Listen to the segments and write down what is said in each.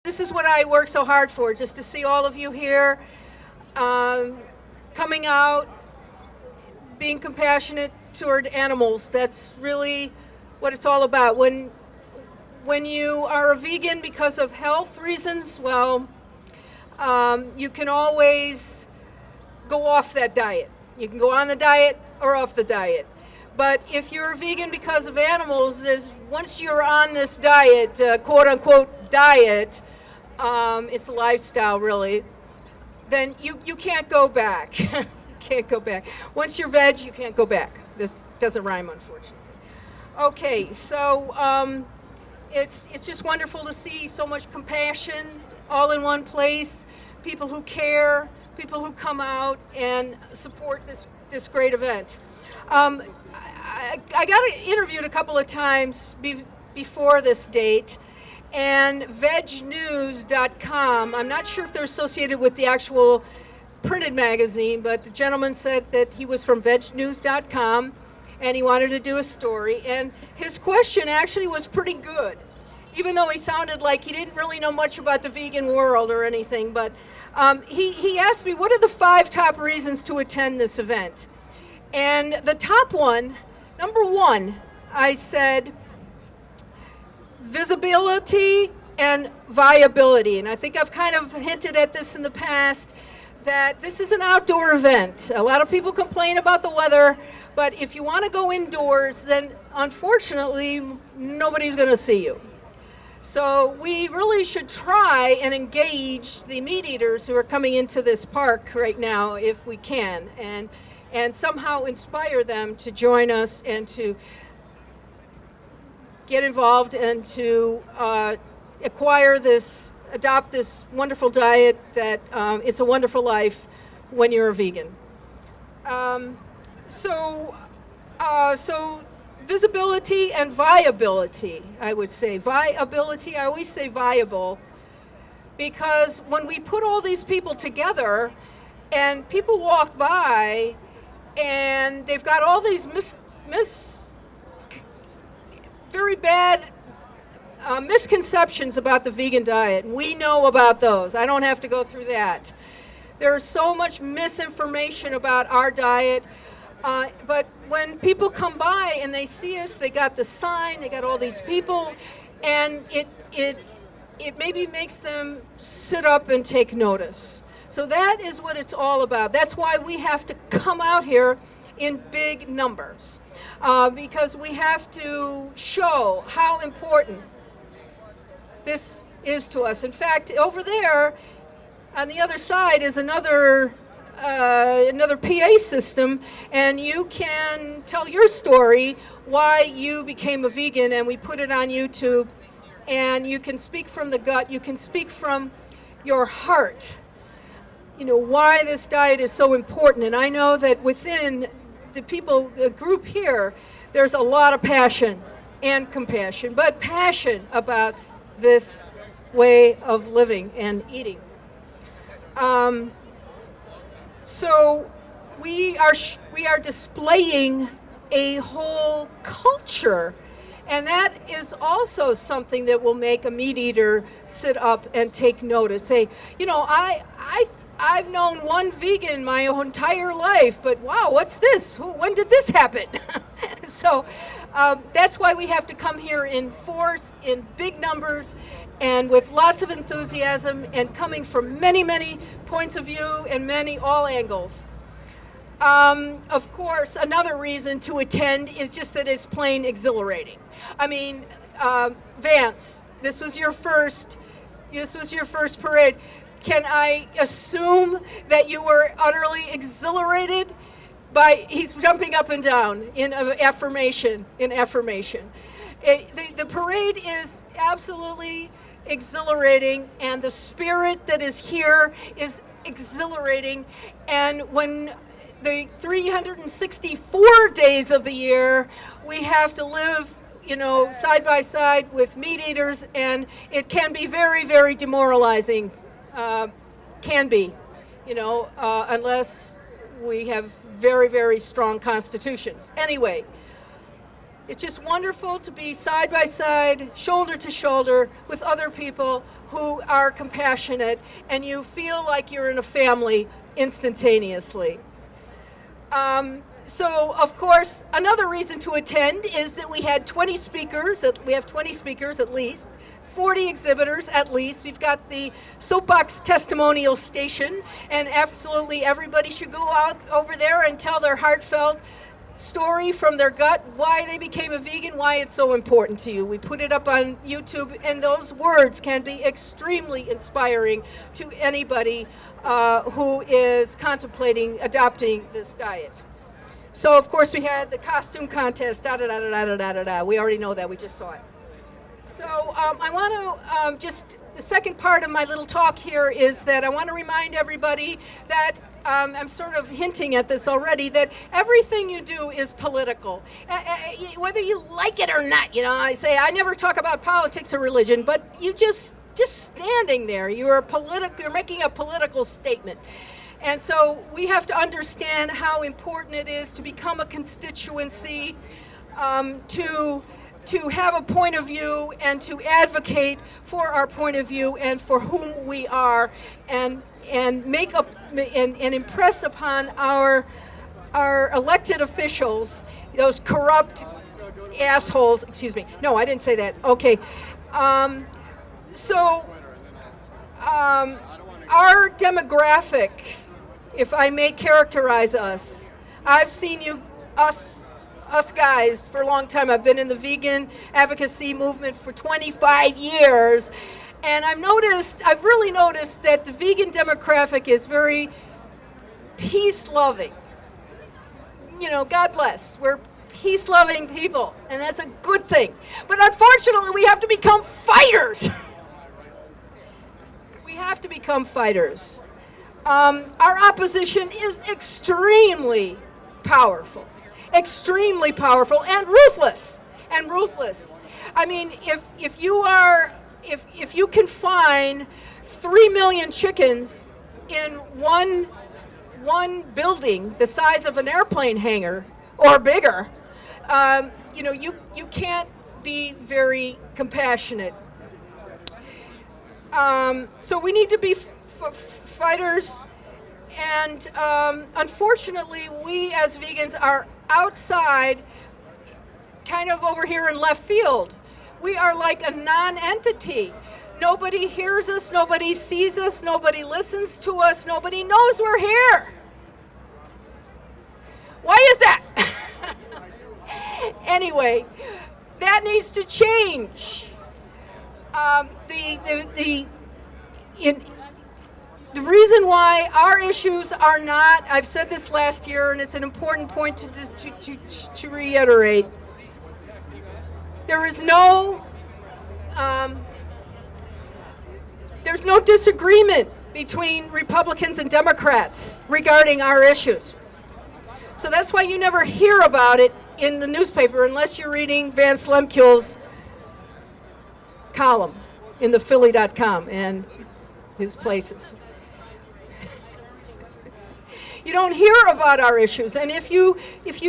this is what I work so hard for, just to see all of you here, coming out, being compassionate toward animals. That's really what it's all about. When you are a vegan because of health reasons, well, you can always go off that diet. You can go on the diet or off the diet. But if you're a vegan because of animals, once you're on this diet, quote unquote diet, it's a lifestyle really, then you can't go back. You can't go back. Once you're veg, you can't go back. This doesn't rhyme, unfortunately. Okay, so it's just wonderful to see so much compassion all in one place, people who care, people who come out and support this great event. I got interviewed a couple of times before this date, and vegnews.com, I'm not sure if they're associated with the actual printed magazine, but the gentleman said that he was from vegnews.com and he wanted to do a story, and his question actually was pretty good, even though he sounded like he didn't really know much about the vegan world or anything. But he asked me, what are the 5 top reasons to attend this event? And the top one, number 1, I said visibility and viability. And I think I've kind of hinted at this in the past, that this is an outdoor event. A lot of people complain about the weather, but if you want to go indoors, then unfortunately nobody's going to see you. So we really should try and engage the meat eaters who are coming into this park right now if we can, and somehow inspire them to join us and to get involved and to adopt this wonderful diet that it's a wonderful life when you're a vegan. So visibility and viability, I would say. Viability, I always say viable, because when we put all these people together and people walk by and they've got all these very bad misconceptions about the vegan diet. We know about those. I don't have to go through that. There's so much misinformation about our diet. But when people come by and they see us, they got the sign, they got all these people, and it maybe makes them sit up and take notice. So that is what it's all about. That's why we have to come out here in big numbers, because we have to show how important this is to us. In fact, over there on the other side is another PA system, and you can tell your story, why you became a vegan, and we put it on YouTube, and you can speak from the gut, you can speak from your heart, why this diet is so important. And I know that within the group here, there's a lot of passion and compassion, but passion about this way of living and eating. So we are displaying a whole culture, and that is also something that will make a meat eater sit up and take notice. Say, I've known one vegan my entire life, but wow, what's this? When did this happen? So that's why we have to come here in force, in big numbers, and with lots of enthusiasm, and coming from many, many points of view and all angles. Of course, another reason to attend is just that it's plain exhilarating. I mean, Vance, this was your first parade. Can I assume that you were utterly exhilarated by, he's jumping up and down in affirmation. The parade is absolutely exhilarating, and the spirit that is here is exhilarating. And when the 364 days of the year, we have to live, side by side with meat eaters, and it can be very, very demoralizing. Can be, unless we have very, very strong constitutions. Anyway, It's just wonderful to be side by side, shoulder to shoulder with other people who are compassionate, and you feel like you're in a family instantaneously. So, of course, another reason to attend is that we had 20 speakers. We have 20 speakers at least, 40 exhibitors at least. We've got the soapbox testimonial station, and absolutely everybody should go out over there and tell their heartfelt story from their gut, why they became a vegan, why it's so important to you. We put it up on YouTube, and those words can be extremely inspiring to anybody who is contemplating adopting this diet. So, of course, we had the costume contest, da-da-da-da-da-da-da-da. We already know that. We just saw it. So I want to the second part of my little talk here is that I want to remind everybody that I'm sort of hinting at this already, that everything you do is political, whether you like it or not. You know, I say I never talk about politics or religion, but you just standing there, you're making a political statement. And so we have to understand how important it is to become a constituency, to have a point of view and to advocate for our point of view and for whom we are, and make up and impress upon our elected officials, those corrupt assholes. Excuse me. No, I didn't say that. Okay. Our demographic, if I may characterize us, I've seen us guys for a long time. I've been in the vegan advocacy movement for 25 years, and I've really noticed that the vegan demographic is very peace-loving. You know, God bless. We're peace-loving people, and that's a good thing. But unfortunately, we have to become fighters. We have to become fighters. Our opposition is extremely powerful and ruthless. I mean, if you can find 3 million chickens in one building the size of an airplane hangar or bigger, you can't be very compassionate. So we need to be fighters, and unfortunately, we as vegans are outside, kind of over here in left field. We are like a non-entity. Nobody hears us, nobody sees us, nobody listens to us, nobody knows we're here. Why is that? Anyway, that needs to change. The reason why our issues are not, I've said this last year, and it's an important point to reiterate. There's no disagreement between Republicans and Democrats regarding our issues. So that's why you never hear about it in the newspaper unless you're reading Van Slemkuhl's column in the Philly.com and his places. You don't hear about our issues, and if you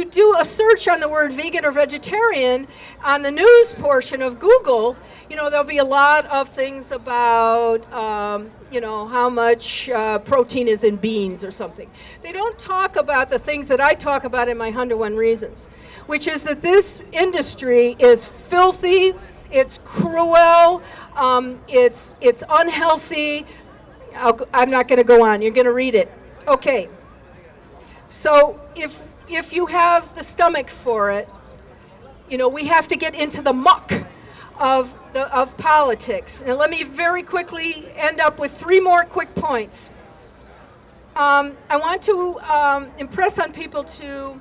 do a search on the word vegan or vegetarian on the news portion of Google, there'll be a lot of things about how much protein is in beans or something. They don't talk about the things that I talk about in my 101 Reasons, which is that this industry is filthy, it's cruel, it's unhealthy. I'm not going to go on. You're going to read it. Okay. So if you have the stomach for it, we have to get into the muck of politics. Now let me very quickly end up with 3 more quick points. I want to impress on people to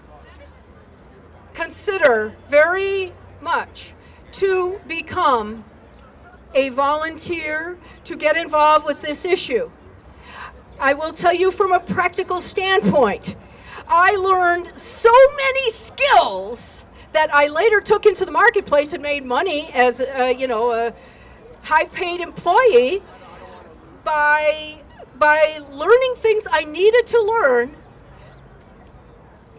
consider very much to become a volunteer to get involved with this issue. I will tell you from a practical standpoint, I learned so many skills that I later took into the marketplace and made money as a high-paid employee by learning things I needed to learn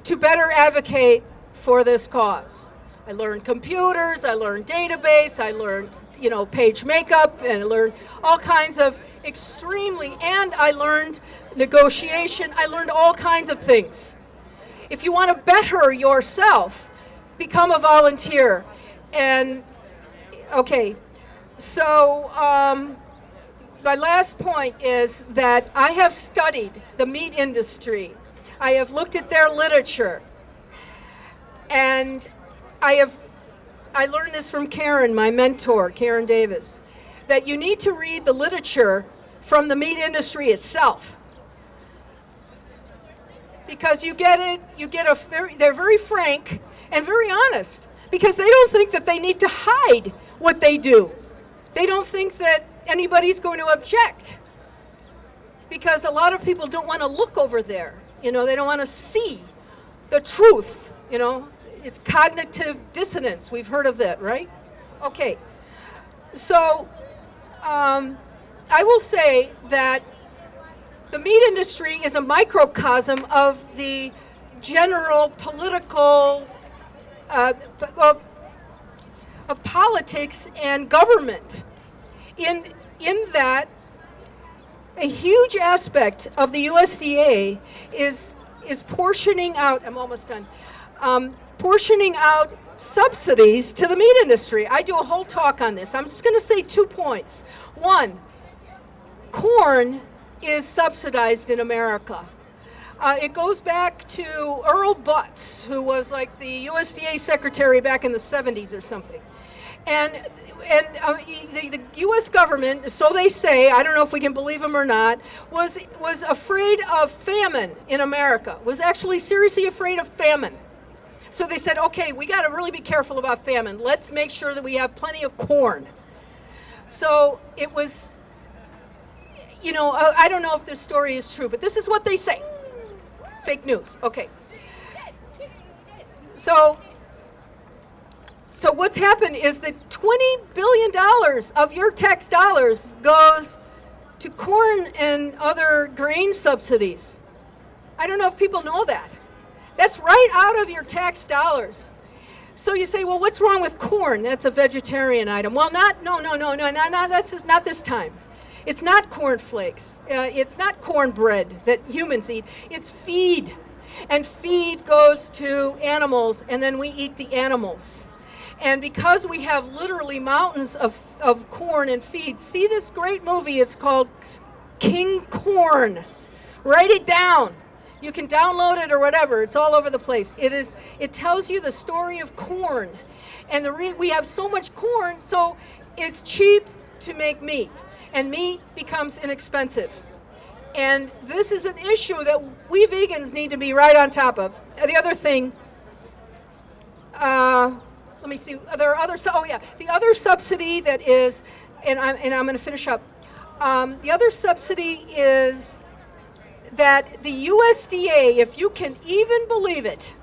to better advocate for this cause. I learned computers, I learned database, I learned, page makeup, and I learned all kinds of and I learned negotiation. I learned all kinds of things. If you want to better yourself, become a volunteer. And, okay, so my last point is that I have studied the meat industry. I have looked at their literature. And I learned this from Karen, my mentor, Karen Davis, that you need to read the literature from the meat industry itself. Because they're very frank and very honest, because they don't think that they need to hide what they do. They don't think that anybody's going to object, because a lot of people don't want to look over there. They don't want to see the truth. It's cognitive dissonance. We've heard of that, right? Okay. So I will say that the meat industry is a microcosm of the general political, of politics and government, in that a huge aspect of the USDA is portioning out, I'm almost done, portioning out subsidies to the meat industry. I do a whole talk on this. I'm just going to say 2 points. One, corn is subsidized in America. It goes back to Earl Butz, who was like the USDA secretary back in the 70s or something. And the U.S. government, so they say, I don't know if we can believe them or not, was afraid of famine in America, was actually seriously afraid of famine. So they said, okay, we got to really be careful about famine. Let's make sure that we have plenty of corn. So it was, I don't know if this story is true, but this is what they say. Fake news. Okay. So what's happened is that $20 billion of your tax dollars goes to corn and other grain subsidies. I don't know if people know that. That's right out of your tax dollars. So you say, well, what's wrong with corn? That's a vegetarian item. Well, no, that's not this time. It's not cornflakes. It's not cornbread that humans eat. It's feed. And feed goes to animals, and then we eat the animals. And because we have literally mountains of corn and feed, see this great movie, it's called King Corn. Write it down. You can download it or whatever. It's all over the place. It tells you the story of corn. And we have so much corn, so it's cheap to make meat. And meat becomes inexpensive. And this is an issue that we vegans need to be right on top of. The other thing, let me see, there are other, the other subsidy that is, and I'm going to finish up. The other subsidy is that the USDA, if you can even believe it,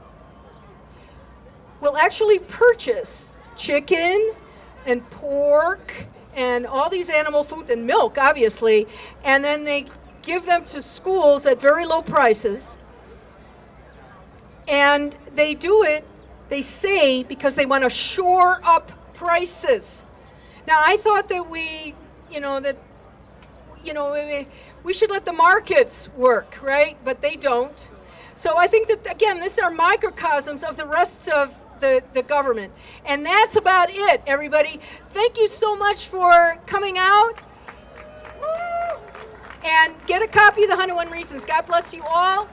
will actually purchase chicken and pork and all these animal foods and milk, obviously, and then they give them to schools at very low prices. And they do it, they say, because they want to shore up prices. Now, I thought that we should let the markets work, right? But they don't. So I think that, again, these are microcosms of the rest of the government. And that's about it, everybody. Thank you so much for coming out. And get a copy of the 101 Reasons. God bless you all.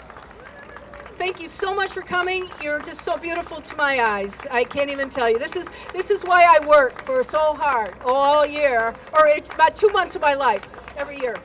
Thank you so much for coming. You're just so beautiful to my eyes. I can't even tell you. This is why I work for so hard all year, or it's about 2 months of my life, every year.